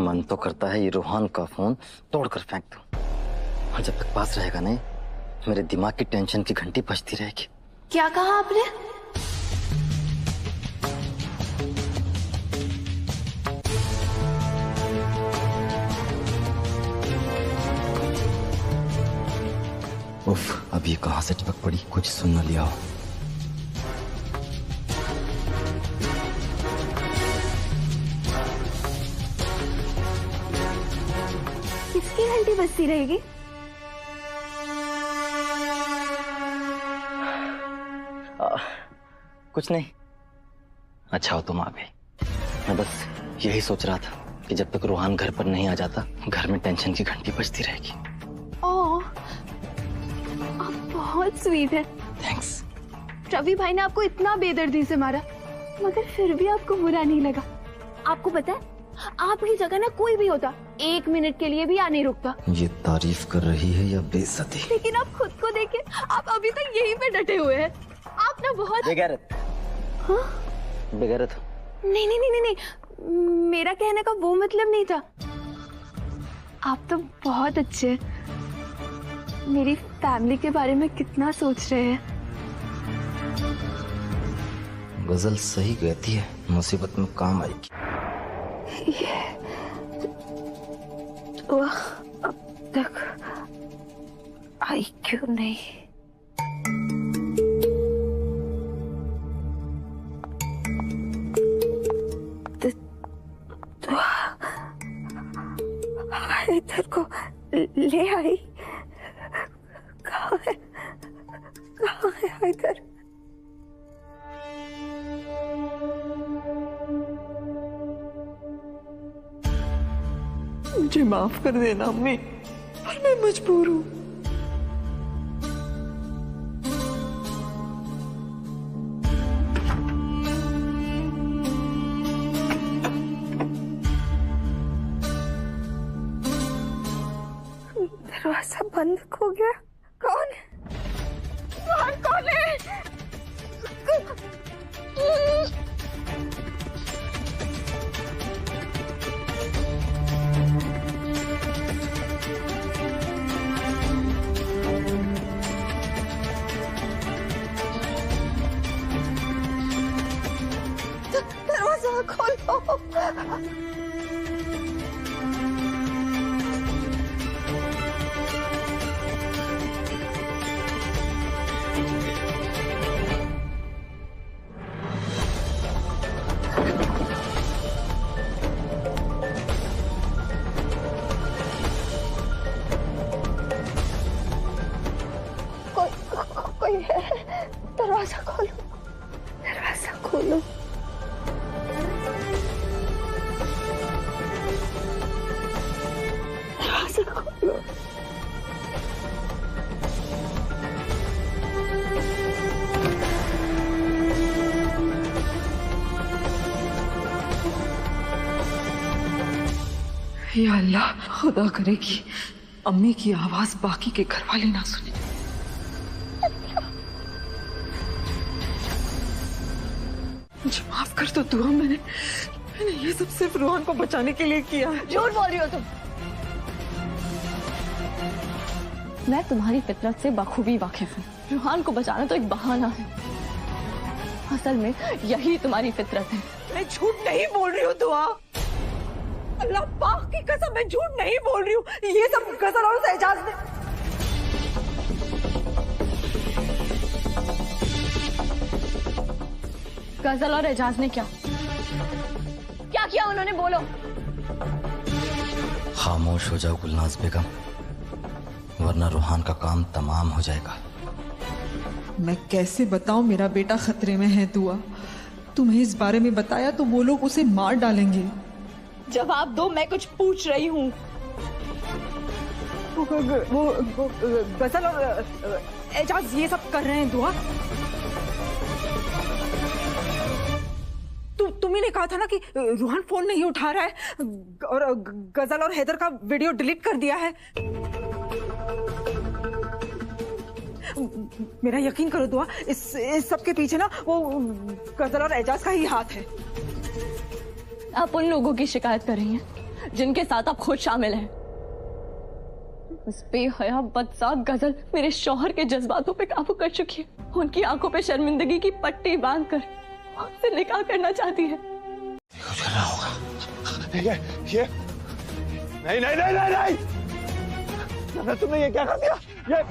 मन तो करता है ये रूहान का फोन तोड़कर फेंक दूं, और जब तक पास रहेगा नहीं मेरे दिमाग की टेंशन की घंटी बजती रहेगी। क्या कहा आपने? उफ, अब ये कहां से टपक पड़ी, कुछ सुन न लिया हो। किसकी घंटी बजती रहेगी? कुछ नहीं। अच्छा हो तुम आ गई। मैं बस यही सोच रहा था कि जब तक रूहान घर पर नहीं आ जाता घर में टेंशन की घंटी बजती रहेगी। ओह, आप बहुत स्वीट है। थैंक्स। रवि भाई ने आपको इतना बेदर्दी से मारा मगर फिर भी आपको बुरा नहीं लगा। आपको पता है आपकी जगह ना कोई भी होता 1 मिनट के लिए भी आ नहीं रुकता। ये तारीफ कर रही है या बेइज्जती? लेकिन आप खुद को देखिए, आप अभी तक यहीं पे डटे हुए हैं। आप ना बहुत बेगैरत। हाँ? बेगैरत। नहीं नहीं नहीं नहीं, मेरा कहने का वो मतलब नहीं था। आप तो बहुत अच्छे हैं। मेरी फैमिली के बारे में कितना सोच रहे हैं। गजल सही कहती है, मुसीबत में काम आएगी। ये तो अब तक आई क्यों नहीं? तो इधर को ले आई। कहाँ है इधर? मुझे माफ कर देना अम्मी, पर मैं मजबूर हूँ। दरवाजा बंद हो गया। कौन है? कौन है? दरवाजा खोलो। कोई है? दरवाजा खोलो, दरवाजा खोलो। दरवाजा खोलो। या अल्लाह, खुदा करेगी अम्मी की आवाज बाकी के घर वाले ना सुने। मुझे माफ कर दो दुआ, मैंने ये सब सिर्फ रूहान को बचाने के लिए किया है। झूठ बोल रही हो तुम। मैं तुम्हारी फितरत से बखूबी वाकिफ हूँ। रूहान को बचाना तो एक बहाना है, असल में यही तुम्हारी फितरत है। मैं झूठ नहीं बोल रही हूँ दुआ, अल्लाह पाक की कसम मैं झूठ नहीं बोल रही हूँ। ये सब गजल और एजाज ने। गजल और एजाज ने क्या किया उन्होंने? बोलो। खामोश हो जाओ गुलनाज बेगम, वरना रूहान का काम तमाम हो जाएगा। मैं कैसे बताऊं मेरा बेटा खतरे में है दुआ। तुम्हें इस बारे में बताया तो वो लोग उसे मार डालेंगे। जवाब दो, मैं कुछ पूछ रही हूँ। वो गजल और एजाज ये सब कर रहे हैं दुआ। तुम्ही ने कहा था ना कि रूहान फोन नहीं उठा रहा है और गजल और हैदर का वीडियो डिलीट कर दिया है। मेरा यकीन करो दुआ, इस सब के पीछे ना वो गजल और एजाज का ही हाथ है। आप उन लोगों की शिकायत कर रही हैं जिनके साथ आप खुद शामिल हैं। उस बेहया बदसाक गजल मेरे शौहर के जज्बातों पे काबू कर चुकी है। उनकी आंखों पे शर्मिंदगी की पट्टी बांधकर उनसे निकाह करना चाहती है। कुछ करना होगा। ये नहीं नहीं नहीं नहीं नहीं, तुमने ये क्या कर दिया? ये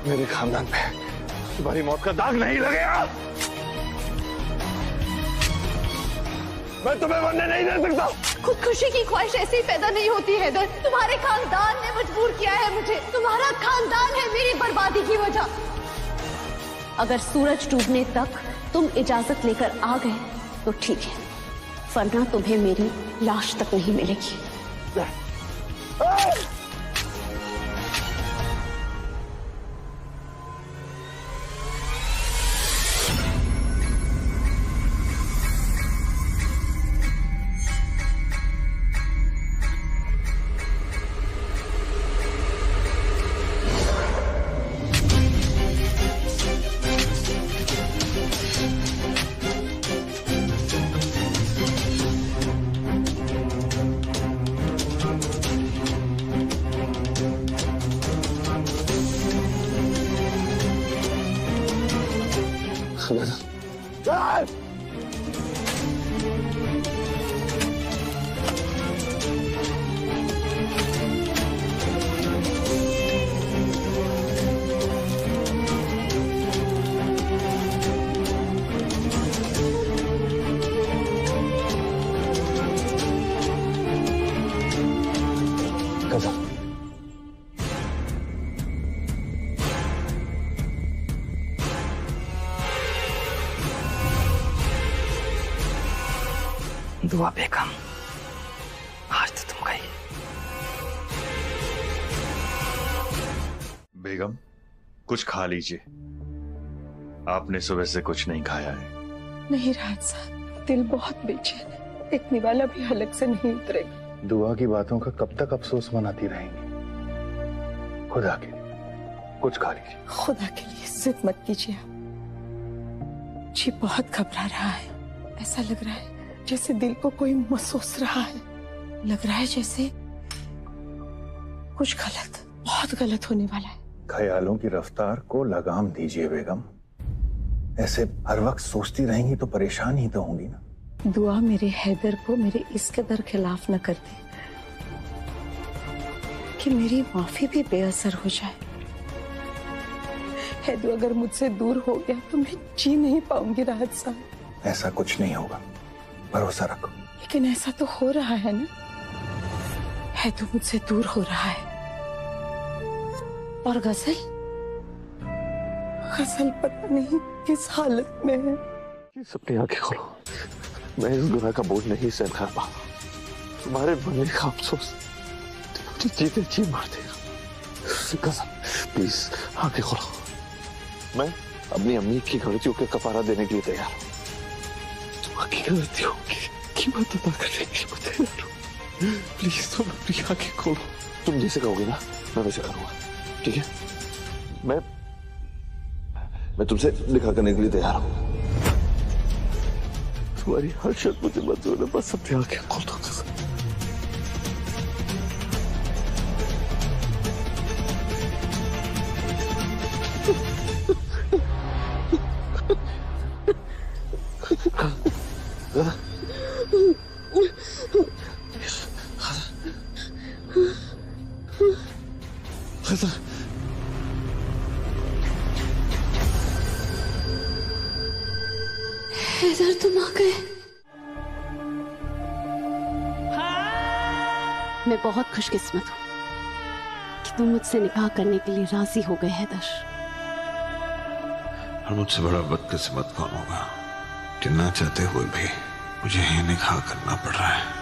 मेरे खानदान पे तुम्हारी मौत का दाग नहीं लगेगा। मैं तुम्हें मरने नहीं दे सकता। खुदकुशी की ख्वाहिश ऐसे ही पैदा नहीं होती हैदर। तुम्हारे खानदान ने मजबूर किया है मुझे। तुम्हारा खानदान है मेरी बर्बादी की वजह। अगर सूरज डूबने तक तुम इजाजत लेकर आ गए तो ठीक है, वरना तुम्हें मेरी लाश तक नहीं मिलेगी। दुआ बेगम, आज तो तुम गई। बेगम, कुछ खा लीजिए। आपने सुबह से कुछ नहीं खाया है। नहीं राहत साहब, दिल बहुत बेचैन है। एक निवाला भी हलक से नहीं उतरेगा। दुआ की बातों का कब तक अफसोस मनाती रहेंगी? खुदा के लिए कुछ खा लीजिए। खुदा के लिए जिद मत कीजिए आप। जी बहुत घबरा रहा है। ऐसा लग रहा है जैसे दिल को कोई महसूस रहा है। लग रहा है जैसे कुछ गलत, बहुत गलत होने वाला है। ख्यालों की रफ्तार को लगाम दीजिए बेगम। ऐसे हर वक्त सोचती रहेंगी तो परेशान ही तो होंगी ना। दुआ मेरे हैदर को मेरे इस कदर खिलाफ न कर दे कि मेरी माफी भी बेअसर हो जाए। हैदर अगर मुझसे दूर हो गया तो मैं जी नहीं पाऊंगी राहत साहब। ऐसा कुछ नहीं होगा, भरोसा रखो। लेकिन ऐसा तो हो रहा है ना। हैदर मुझसे दूर हो रहा है। और गजल पता नहीं किस हालत में है। अपनी आंखें खोलो। मैं इस गुनाह का बोझ नहीं सहन कर पा। तुम्हारे मरने का अफसोस मुझे जीते जी मार देगा। गजल प्लीज आंखें खोलो। मैं अपनी अम्मी की गलतियों के कफारा देने के लिए तैयार हूँ। तुम्हारी गलतियों की मदद अदा करने के लिए तैयार हूँ। प्लीज तुम अपनी आंखें खोलो। तुम जैसे कहोगे ना मैं वैसे करूंगा, ठीक है? मैं तुमसे निकाह करने के लिए तैयार हूँ। तुम्हारी हर शर्त मुझे मंजूर है, बस अपनी आंखें खोल दो। हैदर तुम आ गए। मैं बहुत खुशकिस्मत हूँ कि तुम मुझसे निकाह करने के लिए राजी हो गए हैदर। और मुझसे बड़ा बदकिस्मत कौन होगा कि ना चाहते हुए भी मुझे ही निकाह करना पड़ रहा है।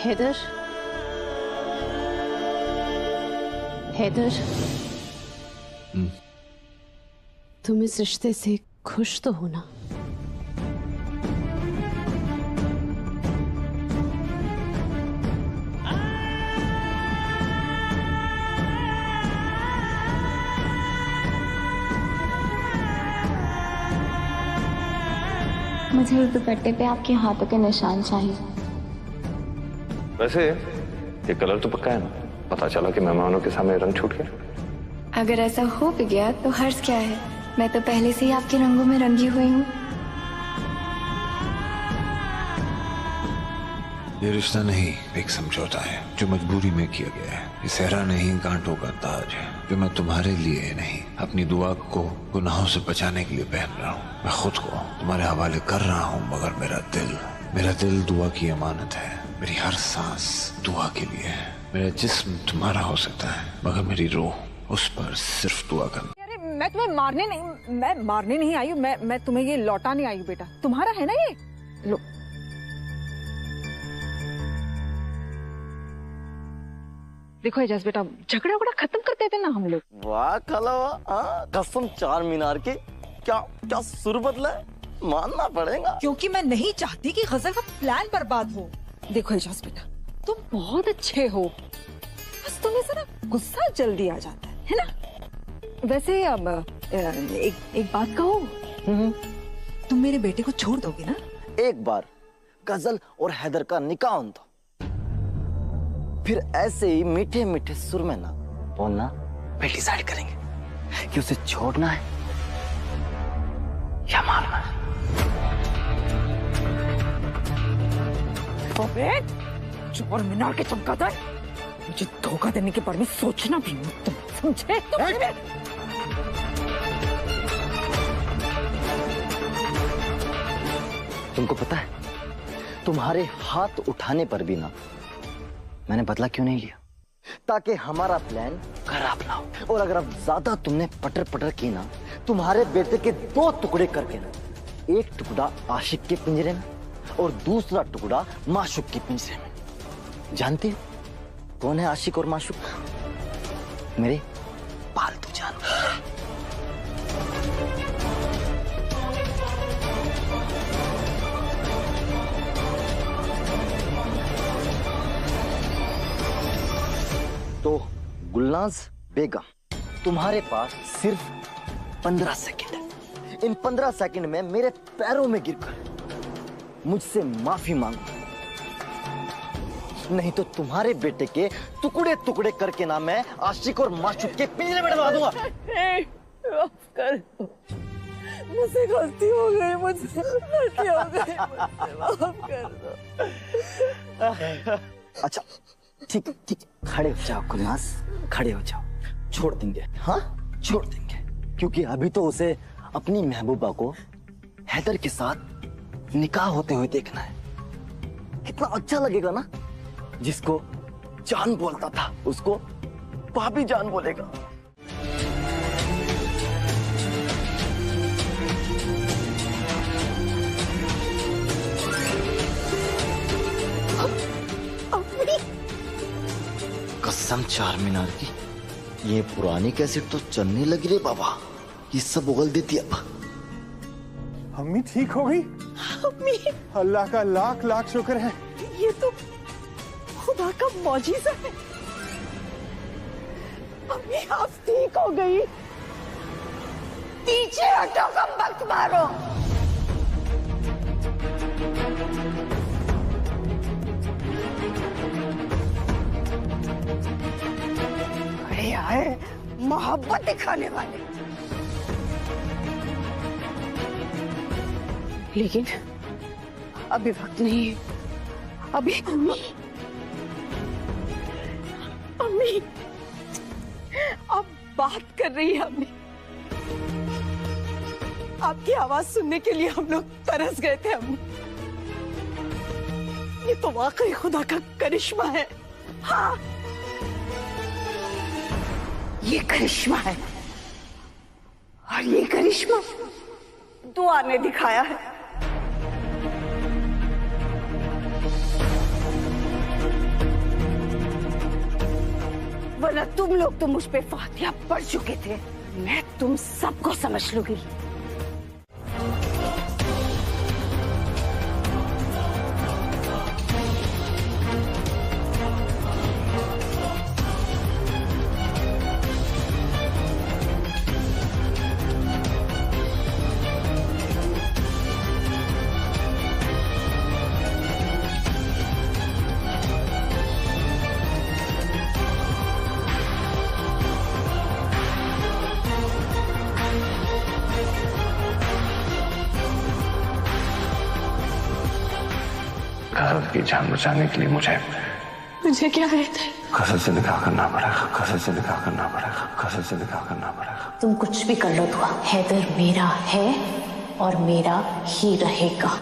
हैदर, हैदर, तुम इस रिश्ते से खुश तो हो ना? मुझे इस दुपट्टे पे आपके हाथों के निशान चाहिए। वैसे ये कलर तो पक्का है ना? पता चला कि मेहमानों के सामने रंग छूट गया। अगर ऐसा हो भी गया तो हर्ज क्या है, मैं तो पहले से ही आपके रंगों में रंगी हुई हूँ। ये रिश्ता नहीं, एक समझौता है जो मजबूरी में किया गया है। ये सहरा नहीं, गांठों का ताज है जो मैं तुम्हारे लिए नहीं, अपनी दुआ को गुनाहों से बचाने के लिए पहन रहा हूँ। मैं खुद को तुम्हारे हवाले कर रहा हूँ, मगर मेरा दिल दुआ की अमानत है। मेरी हर सांस दुआ के लिए है। मेरा जिस्म तुम्हारा हो सकता है, मगर मेरी रूह उस पर सिर्फ दुआ करना। अरे मैं तुम्हें मारने नहीं आई हूँ। मैं तुम्हें ये लौटाने आई हूँ बेटा। तुम्हारा है ना ये? लो। देखो एजाज बेटा, झगड़ा वगड़ा खत्म कर देते ना हम लोग। वाह खाला वाह, कसम चार मीनार की। क्या सुर बदला है, मानना पड़ेगा। क्योंकि मैं नहीं चाहती कि गजल का प्लान बर्बाद हो। देखो एजाज बेटा, तुम बहुत अच्छे हो, बस तुम्हें जरा गुस्सा जल्दी आ जाता है ना? वैसे अब एक बात कहो, तुम मेरे बेटे को छोड़ दोगे ना? एक बार गजल और हैदर का निकाह हों तो फिर ऐसे ही मीठे मीठे सुर में ना बोलना, फिर डिसाइड करेंगे कि उसे छोड़ना है या मारना है। चोर मीनार के चमगादड़, मुझे धोखा देने के बारे में सोचना भी मत, तुम समझे? तुमको पता है, तुम्हारे हाथ उठाने पर भी ना मैंने बदला क्यों नहीं लिया? ताकि हमारा प्लान खराब ना हो। और अगर अब ज्यादा तुमने पटर पटर की ना, तुम्हारे बेटे के दो टुकड़े करके ना, एक टुकड़ा आशिक के पिंजरे में और दूसरा टुकड़ा माशूक के पिंजरे में। जानते हो कौन है आशिक और माशूक? मेरे पालतू जानवर। तो गुलनाज बेगम, तुम्हारे पास सिर्फ 15 सेकंड है। इन 15 सेकंड में मेरे पैरों में गिरकर मुझसे माफी मांगो, नहीं तो तुम्हारे बेटे के टुकड़े टुकड़े करके ना मैं आशिक और माशूक के पिंजरे में डलवा दूंगा। माफ कर दो, मुझसे गलती हो गई, मुझसे गलती हो गई, माफ कर दो। अच्छा ठीक ठीक, खड़े हो जाओ गुलनाज, खड़े हो जाओ। छोड़ देंगे, हाँ छोड़ देंगे, क्योंकि अभी तो उसे अपनी महबूबा को हैदर के साथ निकाह होते हुए देखना है। कितना अच्छा लगेगा ना, जिसको जान बोलता था उसको भाभी जान बोलेगा। कसम चार मीनार की, ये पुरानी कैसेट तो चलने लगी रे बाबा, ये सब उगल देती अब। अम्मी ठीक हो गई? अम्मी, अल्लाह का लाख लाख शुक्र है। ये तो खुदा का मौजिज़ा है। अम्मी आप ठीक हो गई। पीछे हटो, कम वक्त मारो। अरे आए मोहब्बत दिखाने वाले। लेकिन अभी वक्त नहीं है। अभी अम्मी आप बात कर रही है अम्मी। आपकी आवाज सुनने के लिए हम लोग तरस गए थे अम्मी। ये तो वाकई खुदा का करिश्मा है। हाँ, ये करिश्मा है और ये करिश्मा दुआ ने दिखाया है। वरना तुम लोग तो मुझ पे फातिया पढ़ चुके थे। मैं तुम सबको समझ लूंगी। गजल की जान बचाने के लिए मुझे क्या है? गजल से निकाह करना पड़ेगा। गजल से निकाह करना पड़ेगा। गजल से निकाह करना पड़ेगा। तुम कुछ भी कर लो दुआ, हैदर मेरा है और मेरा ही रहेगा।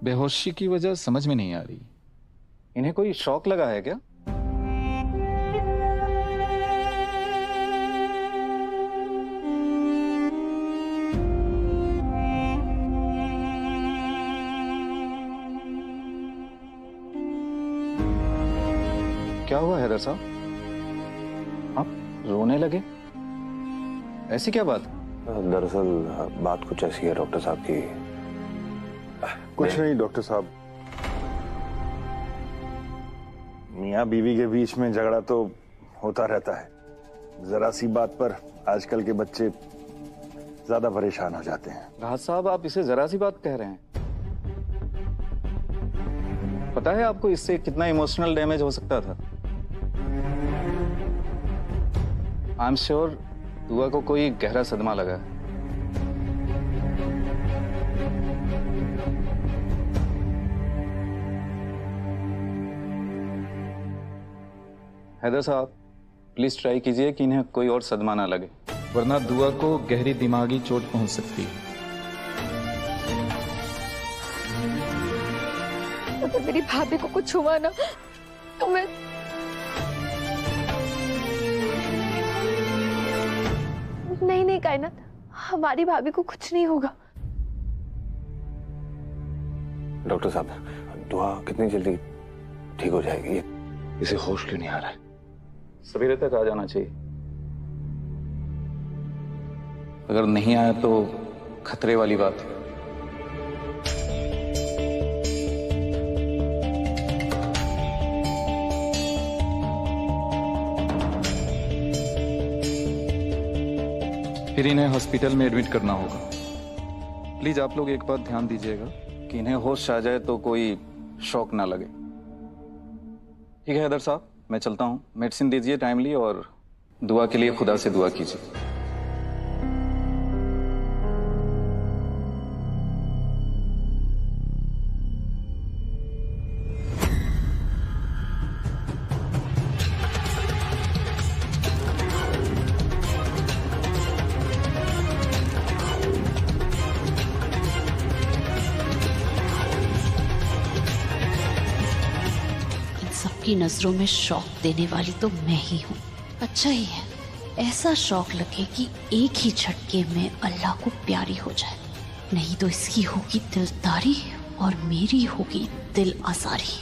बेहोशी की वजह समझ में नहीं आ रही। इन्हें कोई शौक लगा है क्या? क्या हुआ हैदर साहब, आप रोने लगे? ऐसी क्या बात? दरअसल बात कुछ ऐसी है डॉक्टर साहब की। कुछ नहीं डॉक्टर साहब, मियाँ बीवी के बीच में झगड़ा तो होता रहता है। जरा सी बात पर आजकल के बच्चे ज्यादा परेशान हो जाते हैं। राहत साहब, आप इसे जरा सी बात कह रहे हैं? पता है आपको इससे कितना इमोशनल डैमेज हो सकता था? आई एम श्योर दुआ को कोई गहरा सदमा लगा है। हैदर साहब, प्लीज ट्राई कीजिए कि इन्हें कोई और सदमा ना लगे, वरना दुआ को गहरी दिमागी चोट पहुंच सकती है। अगर मेरी भाभी को कुछ हुआ ना तो मैं नहीं कायनात, हमारी भाभी को कुछ नहीं होगा। डॉक्टर साहब, दुआ कितनी जल्दी ठीक हो जाएगी? इसे होश क्यों नहीं आ रहा है? सवेरे तक आ जाना चाहिए। अगर नहीं आया तो खतरे वाली बात है। फिर इन्हें हॉस्पिटल में एडमिट करना होगा। प्लीज आप लोग एक बात ध्यान दीजिएगा कि इन्हें होश आ जाए तो कोई शौक ना लगे। ठीक है हैदर साहब, मैं चलता हूँ। मेडिसिन दीजिए टाइमली और दुआ के लिए खुदा से दुआ कीजिए। की नजरों में शौक देने वाली तो मैं ही हूँ। अच्छा ही है, ऐसा शौक लगे कि एक ही झटके में अल्लाह को प्यारी हो जाए, नहीं तो इसकी होगी दिलदारी और मेरी होगी दिल आजारी।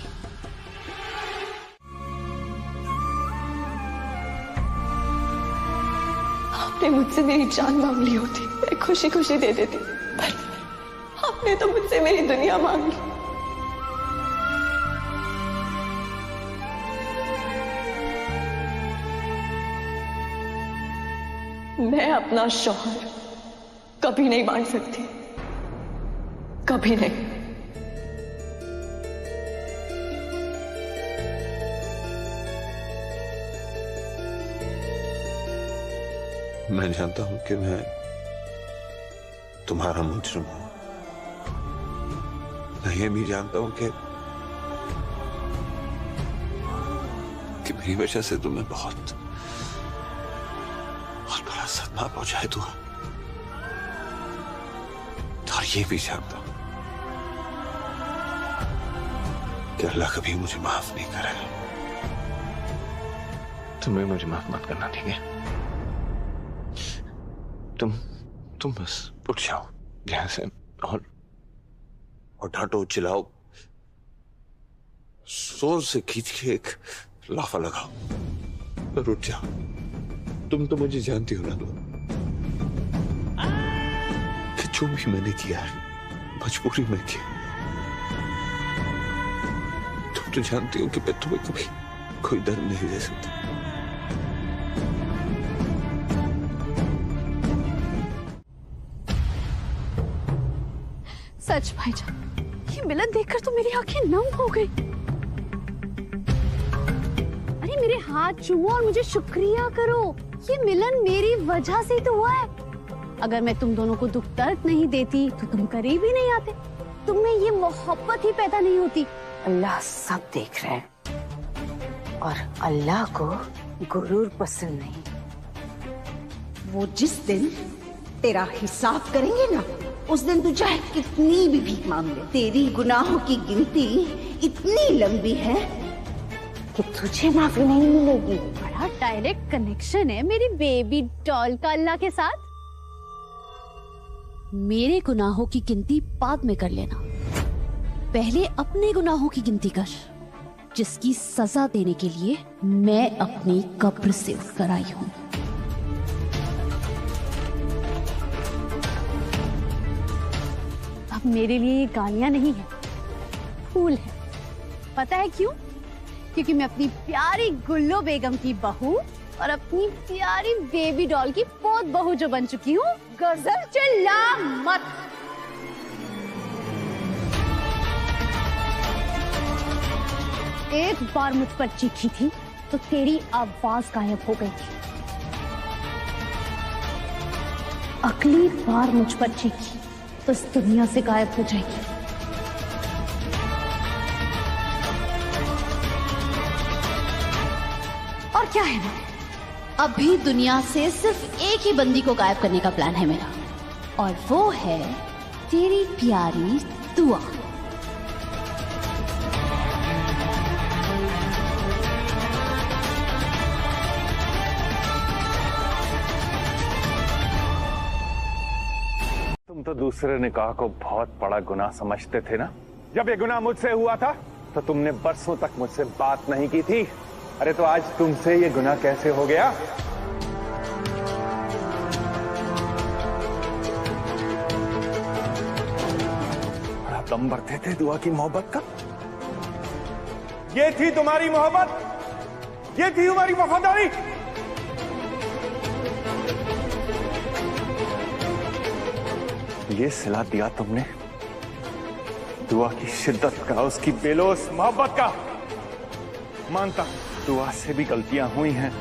आपने मुझसे मेरी जान मांग ली होती, मैं खुशी खुशी दे देती, पर आपने तो मुझसे मेरी दुनिया मांग ली। मैं अपना शौहर कभी नहीं मांग सकती, कभी नहीं। मैं जानता हूं कि मैं तुम्हारा मुजरिम हूं। मैं ये भी जानता हूं कि मेरी वजह से तुम्हें बहुत बड़ा सदमा पहुंचाए तो। और ये भी जानता हूं कि अल्लाह कभी मुझे माफ नहीं करेगा। तुम्हें मुझे माफ मत करना, ठीक है? तुम बस उठ जाओ यहां से और डांटो, चिल्लाओ, जोर से खींच के एक लाफा लगाओ और उठ जाओ। तुम तो मुझे जानती हो ना कि जो भी मैंने किया है मजबूरी में किया। तुम तो जानती हो कि मैं तुम्हें कभी कोई दर्द नहीं दे सकता। सच भाईजान, ये मिलन देखकर तो मेरी आंखें नम हो गई। अरे मेरे हाथ चूमो और मुझे शुक्रिया करो, ये मिलन मेरी वजह से ही तो हुआ है। अगर मैं तुम दोनों को दुख दर्द नहीं देती तो तुम करीब ही नहीं आते, तुम में ये मोहब्बत ही पैदा नहीं होती। अल्लाह सब देख रहा है और अल्लाह को गुरूर पसंद नहीं। वो जिस दिन तेरा हिसाब करेंगे ना, उस दिन तू चाहे कितनी भी भीख मांग ले, तेरी गुनाहों की गिनती इतनी लंबी है कि तुझे माफी नहीं मिलेगी। बड़ा डायरेक्ट कनेक्शन है मेरी बेबी डॉल का अल्लाह के साथ। मेरे गुनाहों की गिनती बाद में कर लेना, पहले अपने गुनाहों की गिनती कर, जिसकी सजा देने के लिए मैं अपनी कब्र से उठकर आई हूं। अब मेरे लिए ये गालियां नहीं है, फूल है। पता है क्यों? क्योंकि मैं अपनी प्यारी गुल्लो बेगम की बहू और अपनी प्यारी बेबी डॉल की पोत बहू जो बन चुकी हूँ। गजल चिल्ला मत। एक बार मुझ पर चीखी थी तो तेरी आवाज गायब हो गई थी। अगली बार मुझ पर चीखी तो इस दुनिया से गायब हो जाएगी। और क्या है ना, अभी दुनिया से सिर्फ एक ही बंदी को गायब करने का प्लान है मेरा, और वो है तेरी प्यारी दुआ। तुम तो दूसरे निकाह को बहुत बड़ा गुनाह समझते थे ना। जब ये गुनाह मुझसे हुआ था तो तुमने बरसों तक मुझसे बात नहीं की थी। अरे तो आज तुमसे ये गुनाह कैसे हो गया? बड़ा दम भरते थे दुआ की मोहब्बत का। ये थी तुम्हारी मोहब्बत, ये थी तुम्हारी वफादारी। ये सिला दिया तुमने दुआ की शिद्दत का, उसकी बेलोस मोहब्बत का। मानता दुआ से भी गलतियां हुई हैं,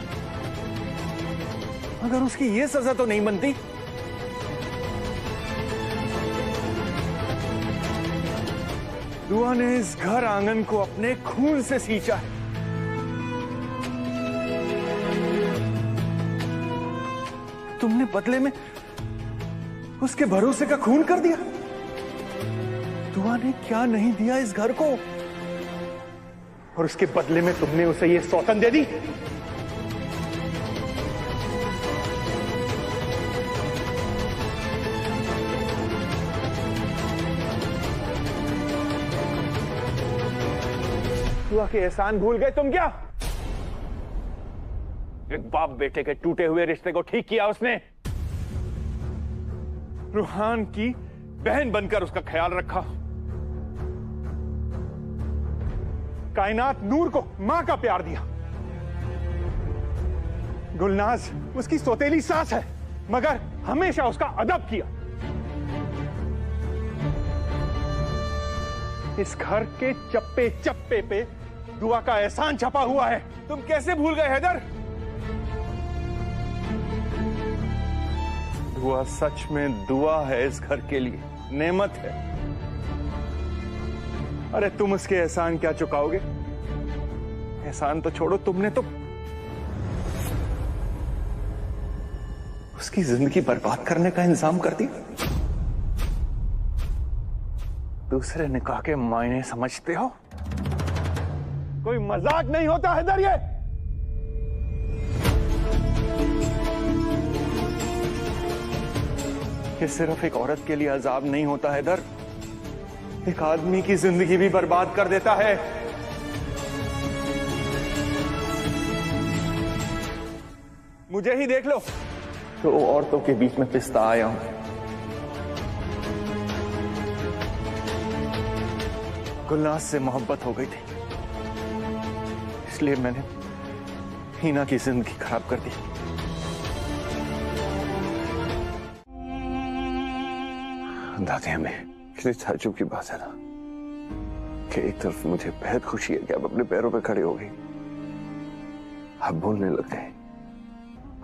मगर उसकी ये सजा तो नहीं बनती। दुआ ने इस घर आंगन को अपने खून से सींचा है। तुमने बदले में उसके भरोसे का खून कर दिया। दुआ ने क्या नहीं दिया इस घर को। और उसके बदले में तुमने उसे ये सौतन दे दी। दुआ के एहसान भूल गए तुम क्या? एक बाप बेटे के टूटे हुए रिश्ते को ठीक किया उसने। रूहान की बहन बनकर उसका ख्याल रखा। कायनात नूर को मां का प्यार दिया। गुलनाज उसकी सौतेली सास है, मगर हमेशा उसका अदब किया। इस घर के चप्पे चप्पे पे दुआ का एहसान छपा हुआ है। तुम कैसे भूल गए हैदर? दुआ सच में दुआ है, इस घर के लिए नेमत है। अरे तुम उसके एहसान क्या चुकाओगे? एहसान तो छोड़ो, तुमने तो उसकी जिंदगी बर्बाद करने का इंतजाम कर दिया। दूसरे निकाह के मायने समझते हो? कोई मजाक नहीं होता हैदर ये। ये सिर्फ एक औरत के लिए अजाब नहीं होता हैदर, एक आदमी की जिंदगी भी बर्बाद कर देता है। मुझे ही देख लो, तो औरतों के बीच में पिसता आया हूं। गुलनाज से मोहब्बत हो गई थी, इसलिए मैंने हीना की जिंदगी खराब कर दी। दादी हमें कितनी ताज्जुब की बात है ना कि एक तरफ मुझे बेहद खुशी है कि अब अपने पैरों पे खड़े हो गई, आप बोलने लग गए,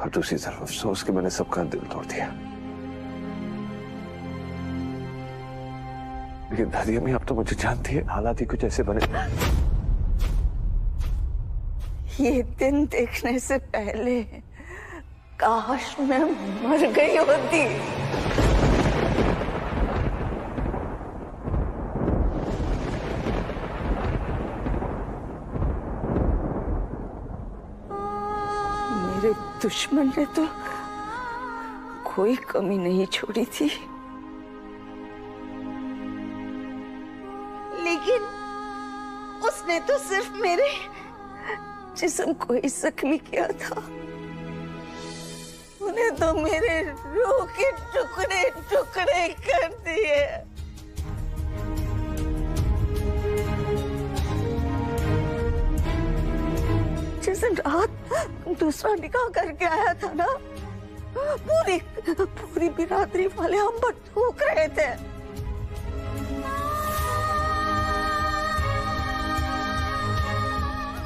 और दूसरी तरफ अफसोस कि मैंने सबका दिल तोड़ दिया। लेकिन दादी अम्मी, आप तो मुझे जानती है, हालात ही कुछ ऐसे बने। ये दिन देखने से पहले काश मैं मर गई होती। मेरे दुश्मन ने तो कोई कमी नहीं छोड़ी थी, लेकिन उसने तो सिर्फ मेरे जिस्म को ही जख्मी किया था। उन्हें तो मेरे रूह के टुकड़े टुकड़े कर दिए। जिस रात दूसरा निकाह करके आया था ना, पूरी बिरादरी वाले हम पर थूक रहे थे।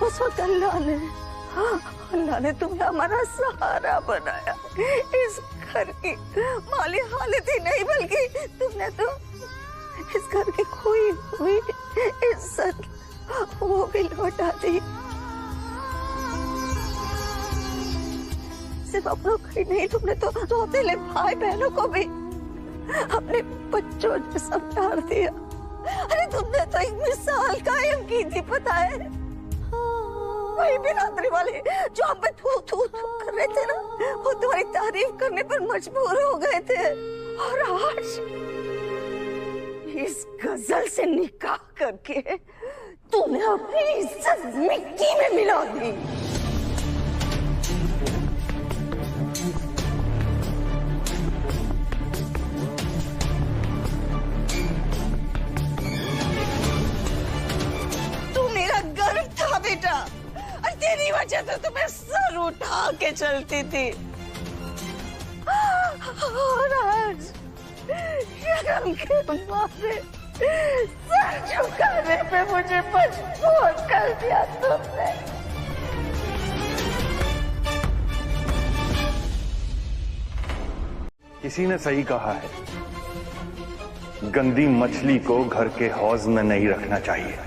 उस वक्त अल्लाह ने तुम्हें हमारा सहारा बनाया। इस घर की माली हालत ही नहीं, बल्कि तुमने तो इस घर की खोई हुई इज्जत वो भी लौटा दी। सिर्फ अपनों को ही नहीं, तुमने तो सौतेले भाई बहनों को भी अपने बच्चों जैसा प्यार दिया। अरे तुमने तो एक मिसाल कायम की थी, पता है? वही बिरादरी वाले जो हम पे थू थू थू कर रहे थे ना, वो तुम्हारी तारीफ करने पर मजबूर हो गए थे। और आज इस गजल से निकाह करके तूने अपनी इज्जत मिट्टी में मिला दी। तू मेरा गर्व था बेटा, और तेरी वजह से तो मैं सर उठा के चलती थी। और आज शर्म के मारे सर झुकाने पे मुझे मजबूर कर दिया तुमने। किसी ने सही कहा है, गंदी मछली को घर के हौज में नहीं रखना चाहिए।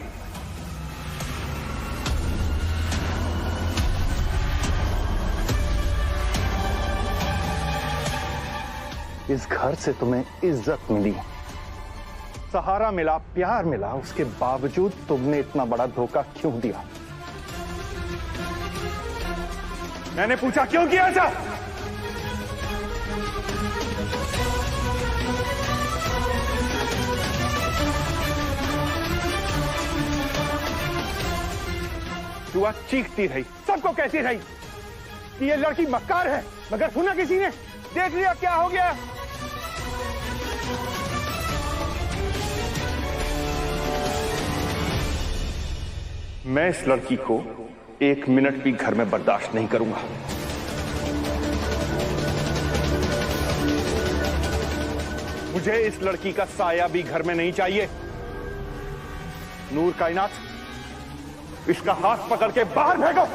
इस घर से तुम्हें इज्जत मिली, सहारा मिला, प्यार मिला, उसके बावजूद तुमने इतना बड़ा धोखा क्यों दिया? मैंने पूछा क्यों किया ऐसा? तू आज चीखती रही, सबको कहती रही कि ये लड़की मक्कार है, मगर सुना किसी ने? देख लिया क्या हो गया? मैं इस लड़की को 1 मिनट भी घर में बर्दाश्त नहीं करूंगा। मुझे इस लड़की का साया भी घर में नहीं चाहिए। नूर कायनात, इसका हाथ पकड़ के बाहर फेंको।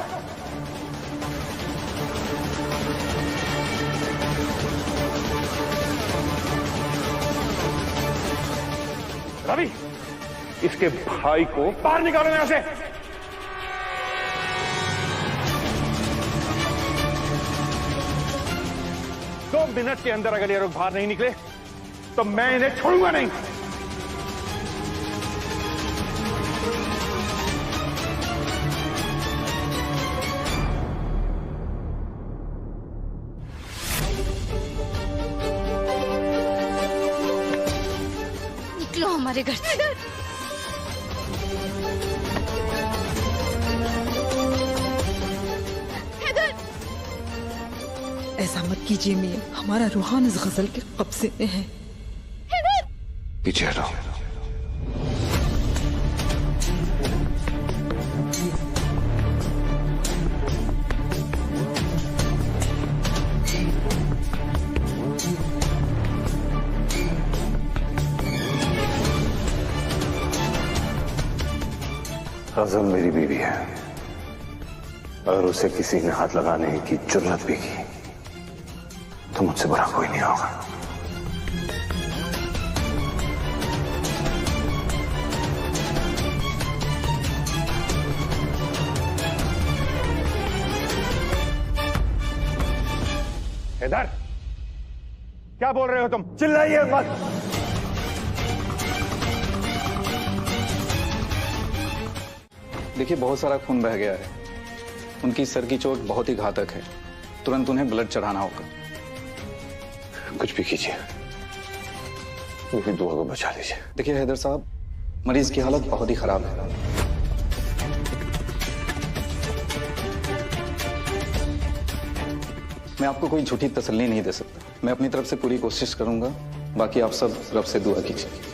रवि, इसके भाई को बाहर निकालो यहां से। दो मिनट के अंदर अगर ये लोग बाहर नहीं निकले तो मैं इन्हें छोड़ूंगा नहीं। निकलो हमारे घर से। ऐसा मत कीजिए मियां, हमारा रूहान इस गजल के कब्जे में है। पीछे हटाओ। गजल मेरी बीवी है, अगर उसे किसी ने हाथ लगाने की जुर्रत भी की तो मुझसे बुरा कोई नहीं होगा। इधर क्या बोल रहे हो तुम? चिल्लाइए मत। देखिए, बहुत सारा खून बह गया है। उनकी सर की चोट बहुत ही घातक है। तुरंत उन्हें ब्लड चढ़ाना होगा। कुछ भी कीजिए, मेरी दुआ को बचा लीजिए। देखिए हैदर साहब, मरीज की हालत बहुत ही खराब है। मैं आपको कोई झूठी तसल्ली नहीं दे सकता। मैं अपनी तरफ से पूरी कोशिश करूंगा, बाकी आप सब रब से दुआ कीजिए।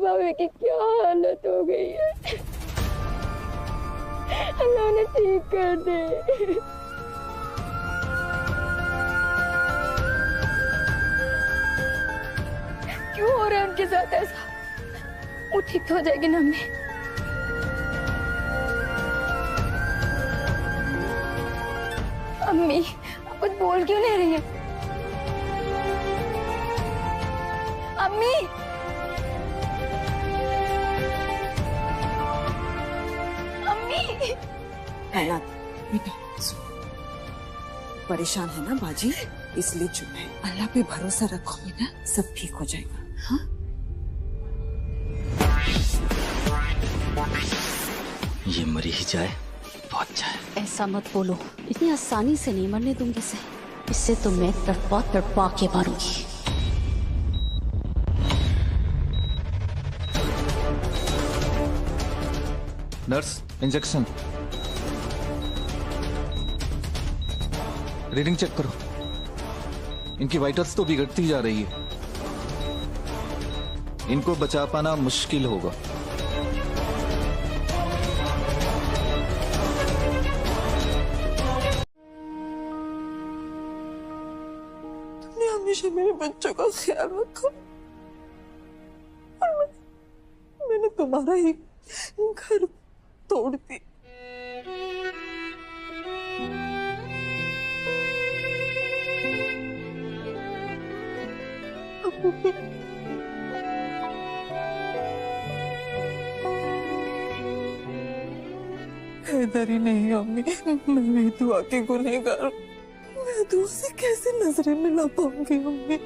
बाबे की क्या हालत हो गई है, अल्लाह ने ठीक कर दे। क्यों हो रहा है उनके साथ ऐसा? वो ठीक तो हो जाएगी ना अम्मी? अम्मी आप कुछ बोल क्यों नहीं रही है? अम्मी कायनात बेटा परेशान है ना बाजी, इसलिए चुप है। अल्लाह पे भरोसा रखोगे ना, सब ठीक हो जाएगा। हाँ ये मरी ही जाए तो अच्छा है। ऐसा मत बोलो, इतनी आसानी से नहीं मरने दूंगी इसे। इससे तो मैं तड़पा तड़पा के मारूंगी। Nurse, injection. रीडिंग चेक करो। इनकी वाइटल्स तो बिगड़ती जा रही है। इनको बचा पाना मुश्किल होगा। तुमने हमेशा मेरे बच्चों का ख्याल रखा और मैंने तुम्हारा ही घर तोड़ दी। हैदर ही नहीं अम्मी, मैं भी दुआ की गुनहगार हूं। मैं दुआ से कैसे नजरें मिला पाऊंगी अम्मी?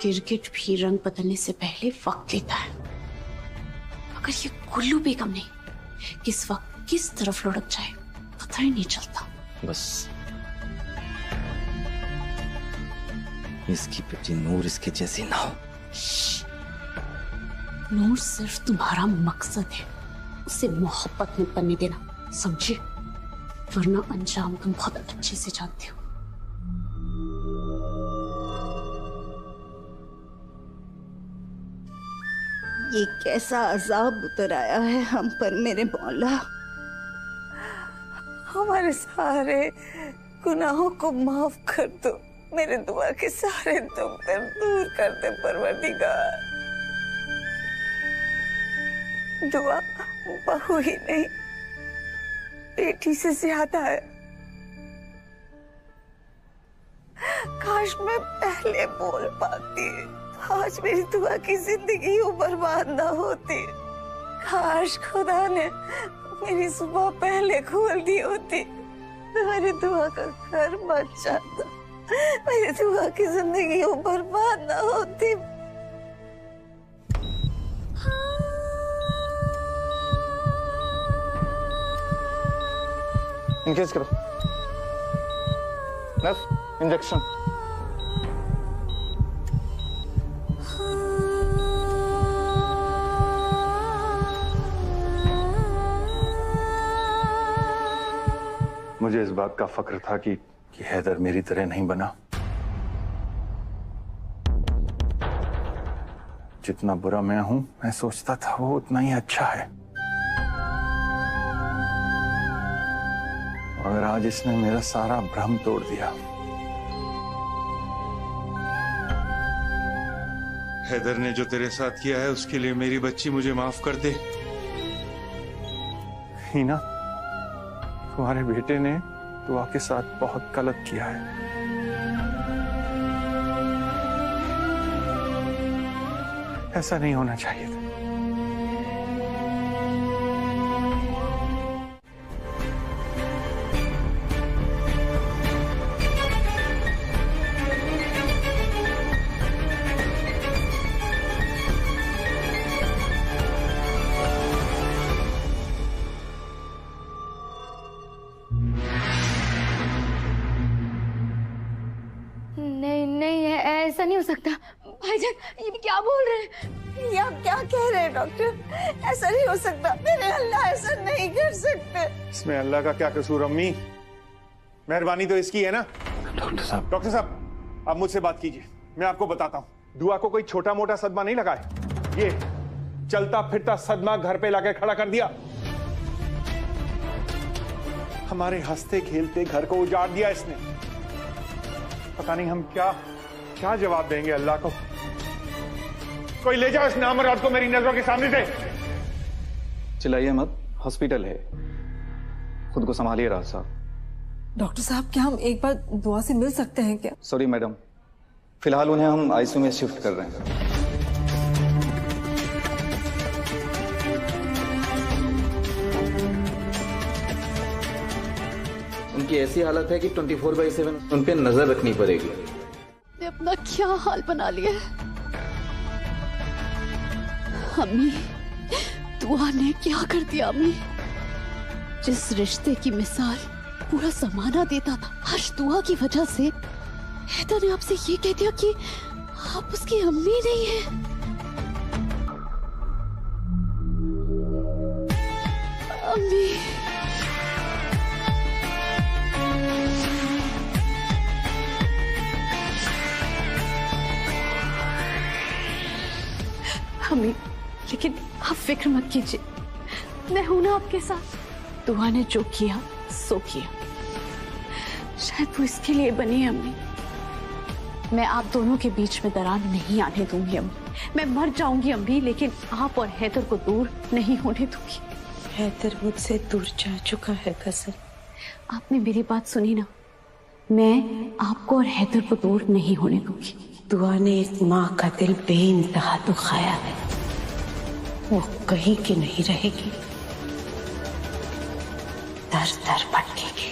गिरगिट भी रंग बदलने से पहले वक्त लेता है। अगर ये गुल्लू बेगम ने किस वक्त किस तरफ लुढ़क जाए पता ही नहीं चलता। बस इसकी बेटी नूर इसके जैसी ना हो। नूर सिर्फ तुम्हारा मकसद है, उसे मोहब्बत में बनने देना, समझे? वरना अंजाम तुम बहुत अच्छे से जानते हो। ये कैसा अजाब उतर आया है हम पर मेरे मौला। हमारे सारे गुनाहों को माफ कर दो। मेरे दुआ के सारे दुख दर्द दूर कर दे परवरदिगार। दुआ बहू ही नहीं बेटी से ज्यादा है। काश मैं पहले बोल पाती, आज मेरी दुआ की जिंदगी यूं बर्बाद ना होती। काश खुदा ने मेरी सुबह पहले खोल दी होती तो मेरी दुआ का घर बच जाता, मेरी दुआ की जिंदगी यूं बर्बाद ना होती। इंगेज करो। Nurse, injection. मुझे इस बात का फक्र था कि हैदर मेरी तरह नहीं बना। जितना बुरा मैं हूं, मैं सोचता था वो उतना ही अच्छा है। और आज इसने मेरा सारा भ्रम तोड़ दिया। हैदर ने जो तेरे साथ किया है उसके लिए मेरी बच्ची मुझे माफ कर दे। हीना, तुम्हारे बेटे ने दुआ के साथ बहुत गलत किया है। ऐसा नहीं होना चाहिए था। नहीं, ऐसा नहीं हो सकता। भाईजान, ये क्या बोल रहे हैं? ये आप क्या कह रहे हैं डॉक्टर? ऐसा नहीं हो सकता। मेरे अल्लाह ऐसा नहीं कर सकते। इसमें अल्लाह का क्या कसूर अम्मी? मेहरबानी तो इसकी है ना। डॉक्टर साहब, आप मुझसे बात कीजिए, मैं आपको बताता हूँ। दुआ को कोई छोटा मोटा सदमा नहीं लगा है। ये चलता फिरता सदमा घर पे लाके खड़ा कर दिया। हमारे हंसते खेलते घर को उजाड़ दिया इसने। पता नहीं हम क्या जवाब देंगे अल्लाह को। कोई ले जाओ इस नामर्द को मेरी नजरों के सामने से। चिल्लाइए मत, हॉस्पिटल है, खुद को संभालिए राज साहब। डॉक्टर साहब, क्या हम एक बार दुआ से मिल सकते हैं क्या? सॉरी मैडम, फिलहाल उन्हें हम आईसीयू में शिफ्ट कर रहे हैं। उनकी ऐसी हालत है कि 24/7 उन पे नजर रखनी पड़ेगी। ने अपना क्या हाल बना लिया है। अम्मी, दुआ ने क्या कर दिया अम्मी? जिस रिश्ते की मिसाल पूरा जमाना देता था, आज दुआ की वजह से हैदर ने आपसे ये कह दिया कि आप उसकी अम्मी नहीं हैं। अम्मी, अम्मी, लेकिन आप फिक्र मत कीजिए, मैं हूं ना आपके साथ। दुआ ने जो किया सो किया, शायद वो इसके लिए बनी है अम्मी। मैं आप दोनों के बीच में दरार नहीं आने दूंगी अम्मी। मैं मर जाऊंगी अम्मी, लेकिन आप और हैदर को दूर नहीं होने दूंगी। हैदर मुझसे दूर जा चुका है गजल। आपने मेरी बात सुनी ना, मैं आपको और हैदर को दूर नहीं होने दूंगी। दुआ ने एक माँ का दिल बेइंतहा दुखाया है, वो कहीं की नहीं रहेगी, दर दर भटकेगी।